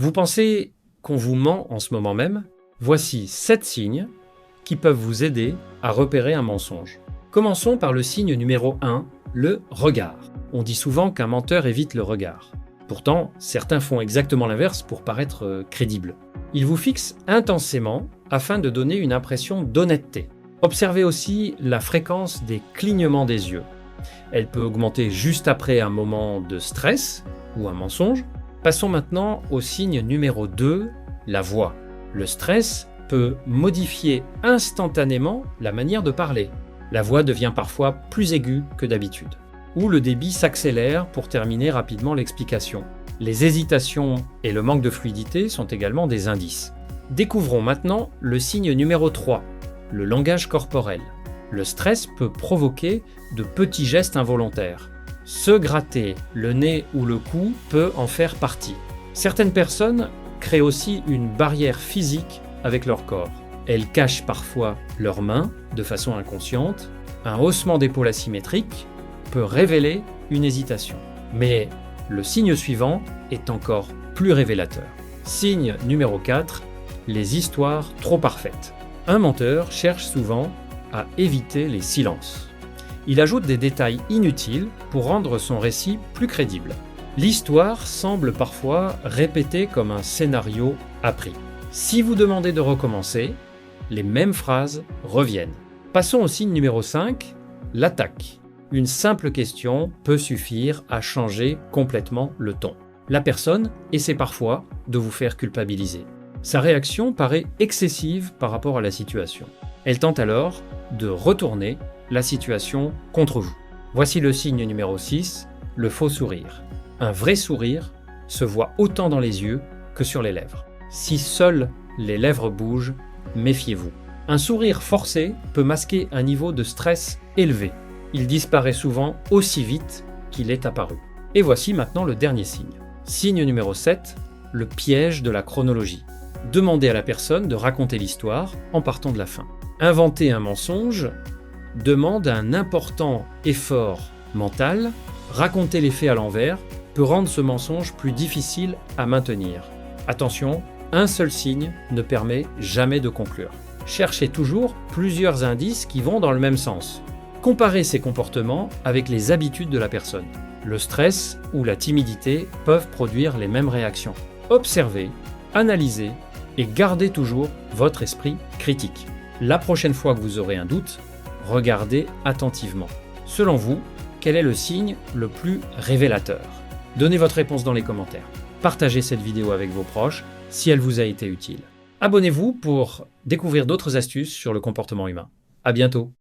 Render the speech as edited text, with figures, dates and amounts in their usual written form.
Vous pensez qu'on vous ment en ce moment même? Voici 7 signes qui peuvent vous aider à repérer un mensonge. Commençons par le signe numéro 1, le regard. On dit souvent qu'un menteur évite le regard. Pourtant, certains font exactement l'inverse pour paraître crédibles. Ils vous fixent intensément afin de donner une impression d'honnêteté. Observez aussi la fréquence des clignements des yeux. Elle peut augmenter juste après un moment de stress ou un mensonge. Passons maintenant au signe numéro 2, la voix. Le stress peut modifier instantanément la manière de parler. La voix devient parfois plus aiguë que d'habitude. Ou le débit s'accélère pour terminer rapidement l'explication. Les hésitations et le manque de fluidité sont également des indices. Découvrons maintenant le signe numéro 3, le langage corporel. Le stress peut provoquer de petits gestes involontaires. Se gratter le nez ou le cou peut en faire partie. Certaines personnes créent aussi une barrière physique avec leur corps. Elles cachent parfois leurs mains de façon inconsciente. Un haussement d'épaule asymétrique peut révéler une hésitation. Mais le signe suivant est encore plus révélateur. Signe numéro 4, les histoires trop parfaites. Un menteur cherche souvent à éviter les silences. Il ajoute des détails inutiles pour rendre son récit plus crédible. L'histoire semble parfois répétée comme un scénario appris. Si vous demandez de recommencer, les mêmes phrases reviennent. Passons au signe numéro 5, l'attaque. Une simple question peut suffire à changer complètement le ton. La personne essaie parfois de vous faire culpabiliser. Sa réaction paraît excessive par rapport à la situation. Elle tente alors de retourner la situation contre vous. Voici le signe numéro 6, le faux sourire. Un vrai sourire se voit autant dans les yeux que sur les lèvres. Si seules les lèvres bougent, méfiez-vous. Un sourire forcé peut masquer un niveau de stress élevé. Il disparaît souvent aussi vite qu'il est apparu. Et voici maintenant le dernier signe. Signe numéro 7, le piège de la chronologie. Demandez à la personne de raconter l'histoire en partant de la fin. Inventer un mensonge demande un important effort mental. Raconter les faits à l'envers peut rendre ce mensonge plus difficile à maintenir. Attention, un seul signe ne permet jamais de conclure. Cherchez toujours plusieurs indices qui vont dans le même sens. Comparez ces comportements avec les habitudes de la personne. Le stress ou la timidité peuvent produire les mêmes réactions. Observez, analysez et gardez toujours votre esprit critique. La prochaine fois que vous aurez un doute, regardez attentivement. Selon vous, quel est le signe le plus révélateur? Donnez votre réponse dans les commentaires. Partagez cette vidéo avec vos proches si elle vous a été utile. Abonnez-vous pour découvrir d'autres astuces sur le comportement humain. À bientôt.